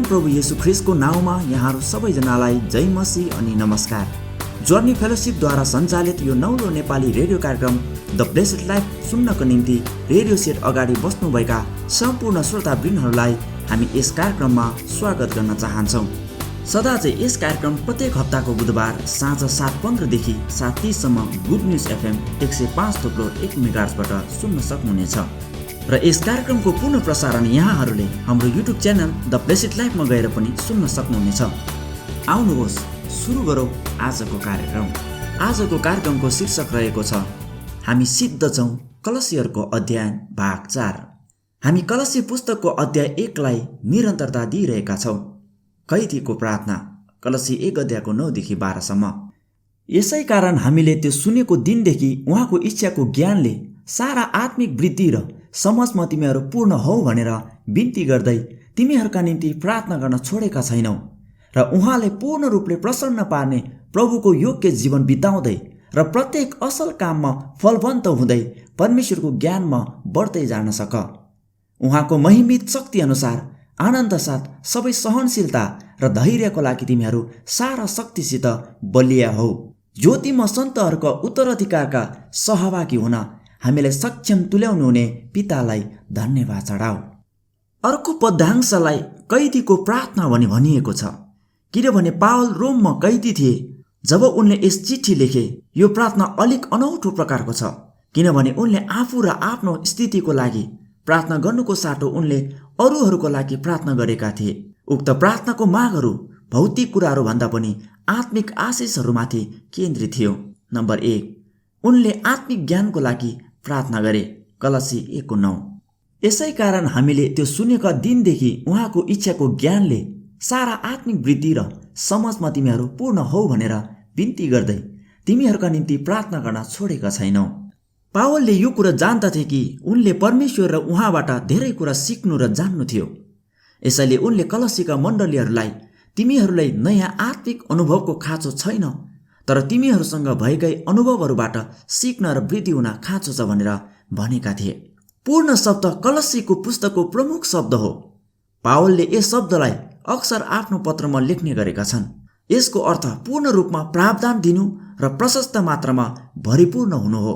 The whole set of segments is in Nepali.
महान प्रभु येशू ख्रिस्टको नाउँमा यहाँहरू सबैजनालाई जय मसीह अनि नमस्कार। जर्नी फेलोशिपद्वारा सञ्चालित यो नौलो नेपाली रेडियो कार्यक्रम द ब्लेसेड लाइफ सुन्नको निम्ति रेडियो सेट अगाडि बस्नुभएका सम्पूर्ण श्रोतावृन्दहरूलाई हामी यस कार्यक्रममा स्वागत गर्न चाहन्छौँ। सदा चाहिँ यस कार्यक्रम प्रत्येक हप्ताको बुधबार साँझ 7:15 देखि 7:30 सम्म गुड न्युज एफएम 105.1 मेगाहर्जबाट सुन्न सक्नुहुनेछ र यस कार्यक्रमको पुनः प्रसारण यहाँहरूले हाम्रो युट्युब च्यानल द ब्लेसेड लाइफमा गएर पनि सुन्न सक्नुहुनेछ। आउनुहोस् सुरु गरौँ आजको कार्यक्रम। आजको कार्यक्रमको शीर्षक रहेको छ हामी सिद्ध छौँ कलसीहरूको अध्ययन भाग 4। हामी कलसी पुस्तकको अध्याय 1लाई निरन्तरता दिइरहेका छौँ। कैदीको प्रार्थना कलसी 1:9 देखि 12 सम्म। यसै कारण हामीले त्यो सुनेको दिनदेखि उहाँको इच्छाको ज्ञानले सारा आत्मिक वृद्धि र समझमा तिमीहरू पूर्ण हौ भनेर बिन्ती गर्दै तिमीहरूका निम्ति प्रार्थना गर्न छोडेका छैनौ र उहाँले पूर्ण रूपले प्रसन्न पार्ने प्रभुको योग्य जीवन बिताउँदै र प्रत्येक असल काममा फलवन्त हुँदै परमेश्वरको ज्ञानमा बढ्दै जान सक। उहाँको महिमित शक्ति अनुसार आनन्द साथ सबै सहनशीलता र धैर्यको लागि तिमीहरू सारा शक्तिसित बलिया हौ। ज्योतिमा सन्तहरूको उत्तराधिकारका सहभागी हुन हामीलाई सक्षम तुल्याउनु हुने पितालाई धन्यवाद चढाऊ। अर्को पद्यांशलाई कैदीको प्रार्थना भनिएको छ, किनभने पावल रोममा कैदी थिए। जब उनले यस चिठी लेखे यो प्रार्थना अलिक अनौठो प्रकारको छ, किनभने उनले आफू र आफ्नो स्थितिको लागि प्रार्थना गर्नुको साटो उनले अरूहरूको लागि प्रार्थना गरेका थिए। उक्त प्रार्थनाको मागहरू भौतिक कुराहरू भन्दा पनि आत्मिक आशिषहरूमाथि केन्द्रित थियो। नम्बर 1, उनले आत्मिक ज्ञानको लागि प्रार्थना गरे। कलसी 1:9। यसै कारण हामीले त्यो सुनेका दिनदेखि उहाँको इच्छाको ज्ञानले सारा आत्मिक वृद्धि र समझमा तिमीहरू पूर्ण हौ भनेर बिन्ती गर्दै तिमीहरूका निम्ति प्रार्थना गर्न छोडेका छैनौ। पावलले यो कुरा जान्दथे कि उनले परमेश्वर र उहाँबाट धेरै कुरा सिक्नु र जान्नु थियो। यसैले उनले कलसीका मण्डलीहरूलाई तिमीहरूलाई नयाँ आत्मिक अनुभवको खाँचो छैन, तर तिमीहरूसँग भएकै अनुभवहरूबाट सिक्न र वृद्धि हुन खाँचो छ भनेर भनेका थिए। पूर्ण शब्द कलसीको पुस्तकको प्रमुख शब्द हो। पावलले यस शब्दलाई अक्सर आफ्नो पत्रमा लेख्ने गरेका छन्। यसको अर्थ पूर्ण रूपमा प्रावधान दिनु र प्रशस्त मात्रामा भरिपूर्ण हुनु हो।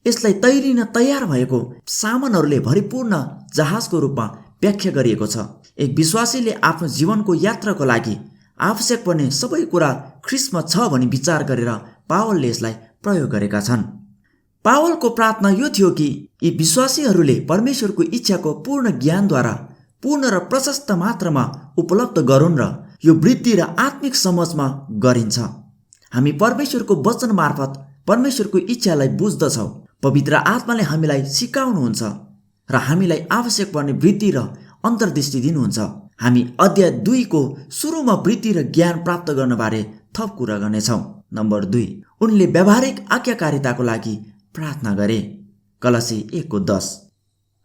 यसलाई तैरिन तयार भएको सामानहरूले भरिपूर्ण जहाजको रूपमा व्याख्या गरिएको छ। एक विश्वासीले आफ्नो जीवनको यात्राको लागि आवश्यक पर्ने सबै कुरा ख्रिस्टमा छ भनी विचार गरेर पावलले यसलाई प्रयोग गरेका छन्। पावलको प्रार्थना यो थियो कि यी विश्वासीहरूले परमेश्वरको इच्छाको पूर्ण ज्ञानद्वारा पूर्ण र प्रशस्त मात्रामा उपलब्ध गरून् र यो वृद्धि र आत्मिक समझमा गरिन्छ। हामी परमेश्वरको वचन मार्फत परमेश्वरको इच्छालाई बुझ्दछौँ। पवित्र आत्माले हामीलाई सिकाउनुहुन्छ र हामीलाई आवश्यक पर्ने वृद्धि र अन्तर्दृष्टि दिनुहुन्छ। हामी अध्याय 2 को सुरुमा वृद्धि र ज्ञान प्राप्त गर्नबारे थप कुरा गर्नेछौँ। नम्बर 2, उनले व्यावहारिक आज्ञाकारिताको लागि प्रार्थना गरे। कलसी 1:10।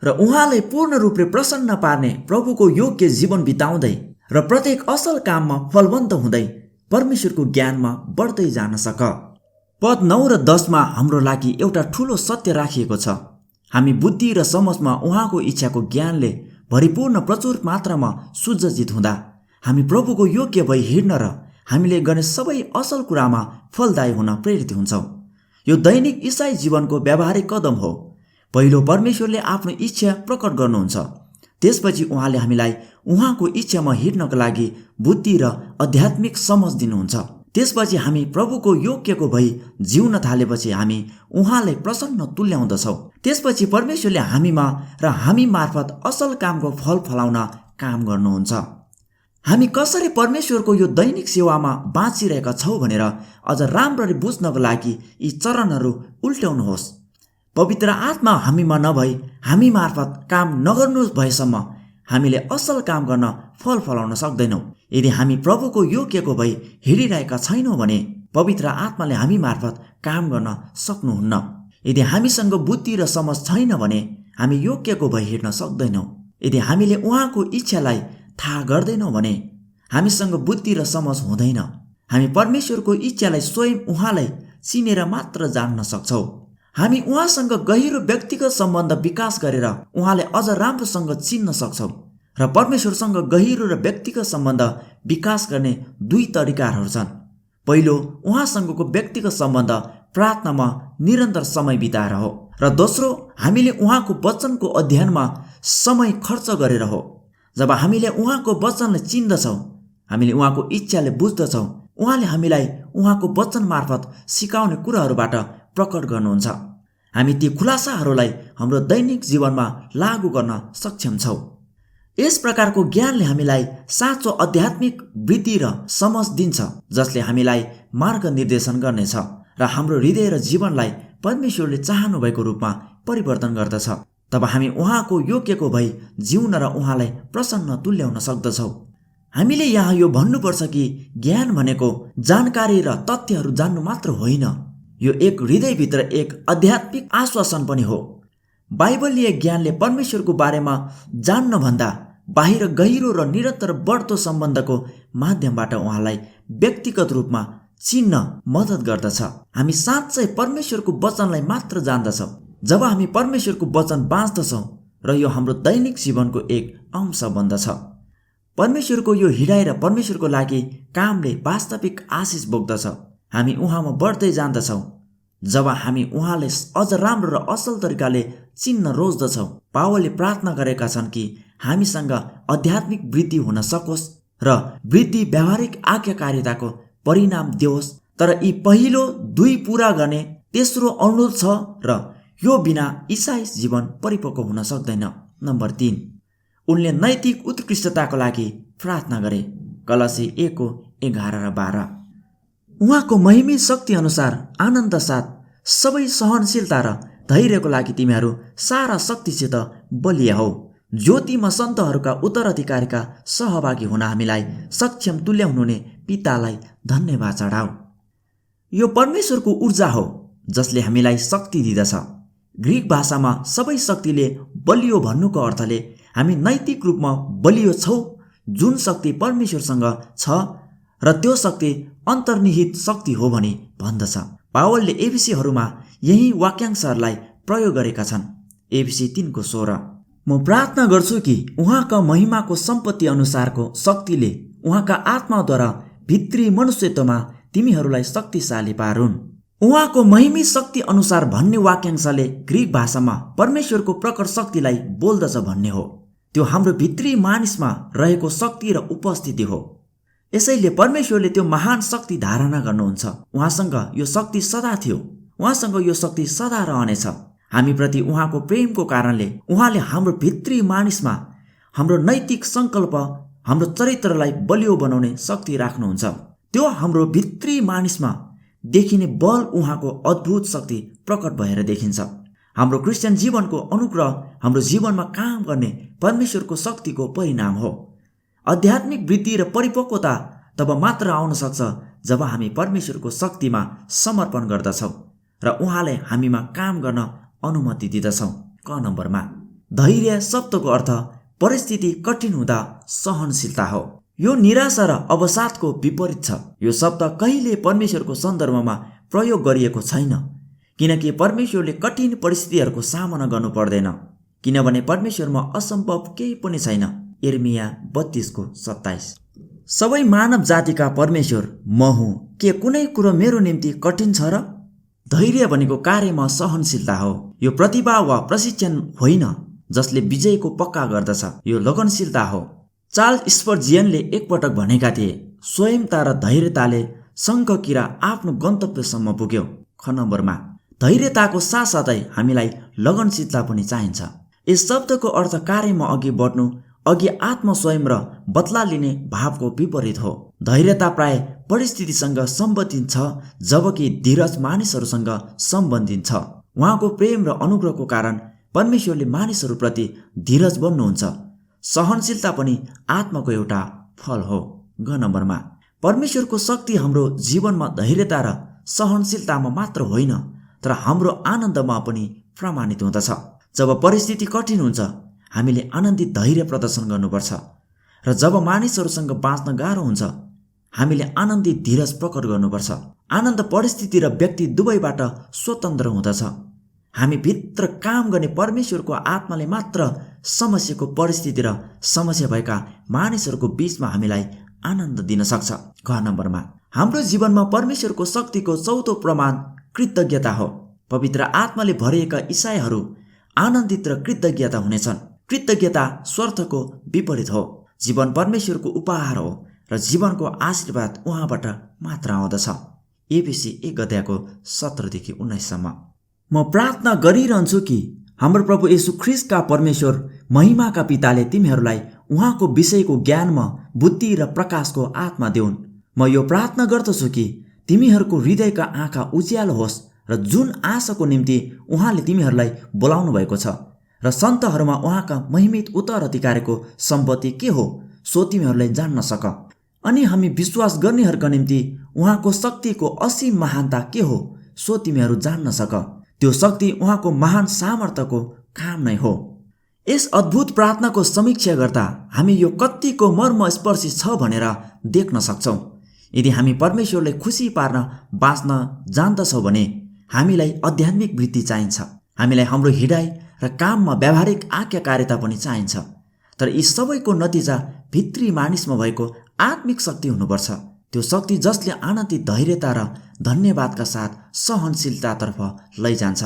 र उहाँले पूर्ण रूपले प्रसन्न पार्ने प्रभुको योग्य जीवन बिताउँदै र प्रत्येक असल काममा फलवन्त हुँदै परमेश्वरको ज्ञानमा बढ्दै जान सक। पद 9 र 10 मा हाम्रो लागि एउटा ठुलो सत्य राखिएको छ। हामी बुद्धि र समझमा उहाँको इच्छाको ज्ञानले भरिपूर्ण प्रचुर मात्रामा सुसज्जित हुँदा हामी प्रभुको योग्य भई हिँड्न र हामीले गर्ने सबै असल कुरामा फलदायी हुन प्रेरित हुन्छौँ। यो दैनिक ईसाई जीवनको व्यावहारिक कदम हो। पहिलो परमेश्वरले आफ्नो इच्छा प्रकट गर्नुहुन्छ, त्यसपछि उहाँले हामीलाई उहाँको इच्छामा हिँड्नको लागि बुद्धि र आध्यात्मिक समझ दिनुहुन्छ। त्यसपछि हामी प्रभुको योग्यको भई जिउन थालेपछि हामी उहाँलाई प्रसन्न तुल्याउँदछौँ। त्यसपछि परमेश्वरले हामीमा र हामी मार्फत असल कामको फल फलाउन काम गर्नुहुन्छ। हामी कसरी परमेश्वरको यो दैनिक सेवामा बाँचिरहेका छौँ भनेर अझ राम्ररी बुझ्नको लागि यी चरणहरू उल्ट्याउनुहोस्। पवित्र आत्मा हामीमा नभई हामी मार्फत काम नगर्नु भएसम्म हामीले असल काम गर्न फल फलाउन सक्दैनौँ। यदि हामी प्रभुको योग्यको भई हिँडिरहेका छैनौँ भने पवित्र आत्माले हामी मार्फत काम गर्न सक्नुहुन्न। यदि हामीसँग बुद्धि र समझ छैन भने हामी योग्यको भई हिँड्न सक्दैनौँ। यदि हामीले उहाँको इच्छालाई थाहा गर्दैनौँ भने हामीसँग बुद्धि र समझ हुँदैन। हामी परमेश्वरको इच्छालाई स्वयं उहाँलाई चिनेर मात्र जान्न सक्छौँ। हामी उहाँसँग गहिरो व्यक्तिगत सम्बन्ध विकास गरेर उहाँलाई अझ राम्रोसँग चिन्न सक्छौँ र परमेश्वरसँग गहिरो र व्यक्तिगत सम्बन्ध विकास गर्ने दुई तरिकाहरू छन्। पहिलो, उहाँसँगको व्यक्तिगत सम्बन्ध प्रार्थनामा निरन्तर समय बिताएर हो, र दोस्रो, हामीले उहाँको वचनको अध्ययनमा समय खर्च गरेर हो। जब हामीले उहाँको वचनलाई चिन्दछौँ, हामीले उहाँको इच्छाले बुझ्दछौँ, उहाँले हामीलाई उहाँको वचन मार्फत सिकाउने कुराहरूबाट प्रकट गर्नुहुन्छ। हामी ती खुलासाहरूलाई हाम्रो दैनिक जीवनमा लागू गर्न सक्षम छौँ। यस प्रकारको ज्ञानले हामीलाई साँचो आध्यात्मिक वृद्धि र समझ दिन्छ, जसले हामीलाई मार्गनिर्देशन गर्नेछ र हाम्रो हृदय र जीवनलाई परमेश्वरले चाहनु भएको रूपमा परिवर्तन गर्दछ। तब हामी उहाँको योग्यको भई जिउन र उहाँलाई प्रसन्न तुल्याउन सक्दछौँ। हामीले यहाँ यो भन्नुपर्छ कि ज्ञान भनेको जानकारी र तथ्यहरू जान्नु मात्र होइन, यो एक हृदयभित्र एक आध्यात्मिक आश्वासन पनि हो। बाइबलीय ज्ञानले परमेश्वरको बारेमा जान्नभन्दा बाहिर गहिरो र निरन्तर बढ्दो सम्बन्धको माध्यमबाट उहाँलाई व्यक्तिगत रूपमा चिन्न मद्दत गर्दछ। हामी साँच्चै परमेश्वरको वचनलाई मात्र जान्दछौँ जब हामी परमेश्वरको वचन बाँच्दछौँ र यो हाम्रो दैनिक जीवनको एक अंश बन्दछ। परमेश्वरको यो हिँडाइ र परमेश्वरको लागि कामले वास्तविक आशिष बोक्दछ। हामी उहाँमा बढ्दै जान्दछौँ जब हामी उहाँलाई अझ राम्रो र असल तरिकाले चिन्न रोज्दछौँ। पावलले प्रार्थना गरेका छन् कि हामीसँग आध्यात्मिक वृद्धि हुन सकोस् र वृद्धि व्यावहारिक आज्ञाकारिताको परिणाम दियोस्। तर यी पहिलो दुई पूरा गर्ने तेस्रो अनुरोध छ र यो बिना ईसाई जीवन परिपक्व हुन सक्दैन। नम्बर 3, उनले नैतिक उत्कृष्टताको लागि प्रार्थना गरे। कलसी 1:11 र 12। उहाँको महिमी शक्ति अनुसार आनन्द साथ सबै सहनशीलता र धैर्यको लागि तिमीहरू सारा शक्तिसित बलिया हौ। ज्योतिमा सन्तहरूका उत्तराधिकारीका सहभागी हुन हामीलाई सक्षम तुल्याउनुहुने पितालाई धन्यवाद चढाऊ। यो परमेश्वरको ऊर्जा हो जसले हामीलाई शक्ति दिदछ। ग्रीक भाषामा सबै शक्तिले बलियो भन्नुको अर्थले हामी नैतिक रूपमा बलियो छौँ, जुन शक्ति परमेश्वरसँग छ र त्यो शक्ति अन्तर्निहित शक्ति हो भनी भन्दछ। पावलले एफिसीहरूमा यही वाक्यांशहरूलाई प्रयोग गरेका छन्। एफिसी 3:16। म प्रार्थना गर्छु कि उहाँका महिमाको सम्पत्ति अनुसारको शक्तिले उहाँका आत्माद्वारा भित्री मनुष्यत्वमा तिमीहरूलाई शक्तिशाली पारुन्। उहाँको महिमी शक्ति अनुसार भन्ने वाक्यांशले ग्रीक भाषामा परमेश्वरको प्रकट शक्तिलाई बोल्दछ भन्ने हो। त्यो हाम्रो भित्री मानिसमा रहेको शक्ति र उपस्थिति हो। यसैले परमेश्वरले त्यो महान शक्ति धारणा गर्नुहुन्छ। उहाँसँग यो शक्ति सदा थियो, उहाँसँग यो शक्ति सदा रहनेछ। हामीप्रति उहाँको प्रेमको कारणले उहाँले हाम्रो भित्री मानिसमा हाम्रो नैतिक सङ्कल्प, हाम्रो चरित्रलाई बलियो बनाउने शक्ति राख्नुहुन्छ। त्यो हाम्रो भित्री मानिसमा देखिने बल उहाँको अद्भुत शक्ति प्रकट भएर देखिन्छ। हाम्रो क्रिस्चियन जीवनको अनुग्रह हाम्रो जीवनमा काम गर्ने परमेश्वरको शक्तिको परिणाम हो। आध्यात्मिक वृद्धि र परिपक्वता तब मात्र आउन सक्छ जब हामी परमेश्वरको शक्तिमा समर्पण गर्दछौँ र उहाँले हामीमा काम गर्न अनुमति दिदछौँ। क नम्बरमा, धैर्य शब्दको अर्थ परिस्थिति कठिन हुँदा सहनशीलता हो। यो निराशा र अवसादको विपरीत छ। यो शब्द कहिले परमेश्वरको सन्दर्भमा प्रयोग गरिएको छैन, किनकि परमेश्वरले कठिन परिस्थितिहरूको सामना गर्नु पर्दैन, किनभने परमेश्वरमा असम्भव केही पनि छैन। यिर्मिया 32:27। सबै मानव जातिका परमेश्वर म हुँ, के कुनै कुरो मेरो निम्ति कठिन छ र? धैर्य भनेको कार्यमा सहनशीलता हो। यो प्रतिभा वा प्रशिक्षण होइन जसले विजयको पक्का गर्दछ, यो लगनशीलता हो। चार्ल्स स्पर्जियनले एकपटक भनेका थिए, स्वयंता र धैर्यताले शङ्खकिरा आफ्नो गन्तव्यसम्म पुग्यो। ख नम्बरमा, धैर्यताको साथसाथै हामीलाई लगनशीलता पनि चाहिन्छ। यस शब्दको अर्थ कार्यमा अघि बढ्नु, अघि आत्मस्वयं र बदला लिने भावको विपरीत हो। धैर्यता प्राय परिस्थितिसँग सम्बन्धित छ, जबकि धीरज मानिसहरूसँग सम्बन्धित छ। उहाँको प्रेम र अनुग्रहको कारण परमेश्वरले मानिसहरूप्रति धीरज बन्नुहुन्छ। सहनशीलता पनि आत्माको एउटा फल हो। ग नम्बरमा, परमेश्वरको शक्ति हाम्रो जीवनमा धैर्यता र सहनशीलतामा मात्र होइन, तर हाम्रो आनन्दमा पनि प्रमाणित हुँदछ। जब परिस्थिति कठिन हुन्छ, हामीले आनन्दित धैर्य प्रदर्शन गर्नुपर्छ, र जब मानिसहरूसँग बाँच्न गाह्रो हुन्छ, हामीले आनन्दित धीरज प्रकट गर्नुपर्छ। आनन्द परिस्थिति र व्यक्ति दुवैबाट स्वतन्त्र हुँदछ। हामी भित्र काम गर्ने परमेश्वरको आत्माले मात्र समस्याको परिस्थिति र समस्या भएका मानिसहरूको बीचमा हामीलाई आनन्द दिन सक्छ। घ नम्बरमा हाम्रो जीवनमा परमेश्वरको शक्तिको चौथो प्रमाण कृतज्ञता हो। पवित्र आत्माले भरिएका ईसाईहरू आनन्दित र कृतज्ञता हुनेछन्। कृतज्ञता स्वार्थको विपरीत हो। जीवन परमेश्वरको उपहार हो र जीवनको आशीर्वाद उहाँबाट मात्र आउँदछ। एफिसी 1:17-19 म प्रार्थना गरिरहन्छु कि हाम्रो प्रभु येशू ख्रीष्टका परमेश्वर महिमाका पिताले तिमीहरूलाई उहाँको विषयको ज्ञानमा बुद्धि र प्रकाशको आत्मा देऊन्। म यो प्रार्थना गर्दछु कि तिमीहरूको हृदयका आँखा उज्यालो होस् र जुन आशाको निम्ति उहाँले तिमीहरूलाई बोलाउनु भएको छ र सन्तहरूमा उहाँका महिमित उत्तराधिकारको सम्पत्ति के हो सो तिमीहरूलाई जान्न सक। अनि हामी विश्वास गर्नेहरूका निम्ति उहाँको शक्तिको असीम महानता के हो सो तिमीहरू जान्न सक। त्यो शक्ति उहाँको महान सामर्थ्यको काम नै हो। यस अद्भुत प्रार्थनाको समीक्षा गर्दा हामी यो कतिको मर्मस्पर्शी छ भनेर देख्न सक्छौँ। यदि हामी परमेश्वरले खुसी पार्न बाँच्न जान्दछौँ भने हामीलाई आध्यात्मिक वृत्ति चाहिन्छ। हामीलाई हाम्रो हिडाइ र काममा व्यावहारिक आज्ञाकारिता पनि चाहिन्छ। तर यी सबैको नतिजा भित्री मानिसमा भएको आत्मिक शक्ति हुनुपर्छ। त्यो शक्ति जसले आनन्दित धैर्यता र धन्यवादका साथ सहनशीलतातर्फ लैजान्छ।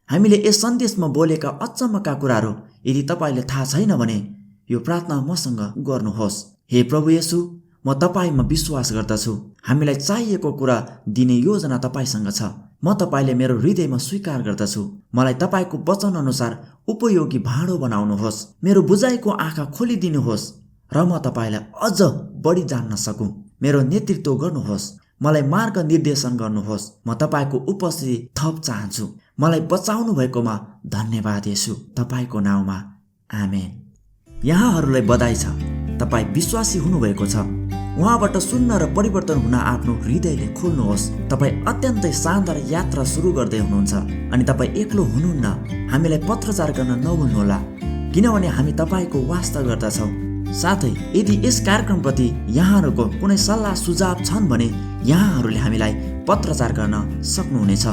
हामीले यस सन्देशमा बोलेका अचम्मका कुराहरू यदि तपाईँले थाहा छैन भने यो प्रार्थना मसँग गर्नुहोस्। हे प्रभु येशू, म तपाईँमा विश्वास गर्दछु। हामीलाई चाहिएको कुरा दिने योजना तपाईँसँग छ। म तपाईँले मेरो हृदयमा स्वीकार गर्दछु। मलाई तपाईँको वचन अनुसार उपयोगी भाँडो बनाउनुहोस्। मेरो बुझाइको आँखा खोलिदिनुहोस् र म तपाईँलाई अझ बढी जान्न सकूँ। मेरो नेतृत्व गर्नुहोस्। मलाई मार्ग निर्देशन गर्नुहोस्। म तपाईँको उपस्थिति थप चाहन्छु। मलाई बचाउनु भएकोमा धन्यवाद येशू, तपाईँको नाउँमा आमेन। यहाँहरूलाई बधाई छ, तपाईँ विश्वासी हुनुभएको छ। उहाँबाट सुन्न र परिवर्तन हुन आफ्नो हृदयले खोल्नुहोस्। तपाईँ अत्यन्तै शानदार यात्रा सुरु गर्दै हुनुहुन्छ अनि तपाईँ एक्लो हुनुहुन्न। हामीलाई पत्रचार गर्न नभुल्नुहोला, किनभने हामी तपाईँको वास्ता गर्दछौँ। साथै यदि यस कार्यक्रमप्रति यहाँहरूको कुनै सल्लाह सुझाव छन् भने यहाँहरूले हामीलाई पत्रचार गर्न सक्नुहुनेछ।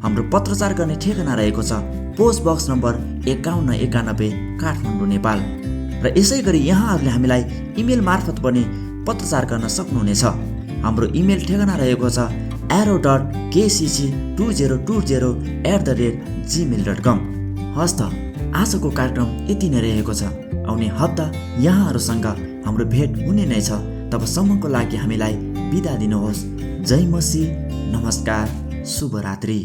हाम्रो पत्रचार गर्ने ठेगाना रहेको छ post box number 5191 Kathmandu, Nepal. र यसै गरी यहाँहरूले हामीलाई इमेल मार्फत पनि पत्रचार गर्न सक्नुहुनेछ। हाम्रो इमेल ठेगाना रहेको छ arrow.kcc2020@gmail.com। हस्त आजको कार्यक्रम यति नै रहेको छ। आउने हप्ता यहाँहरूसँग हाम्रो भेट हुने नै छ। तबसम्मको लागि हामीलाई बिदा दिनुहोस्। जय मसीह, नमस्कार, शुभरात्रि।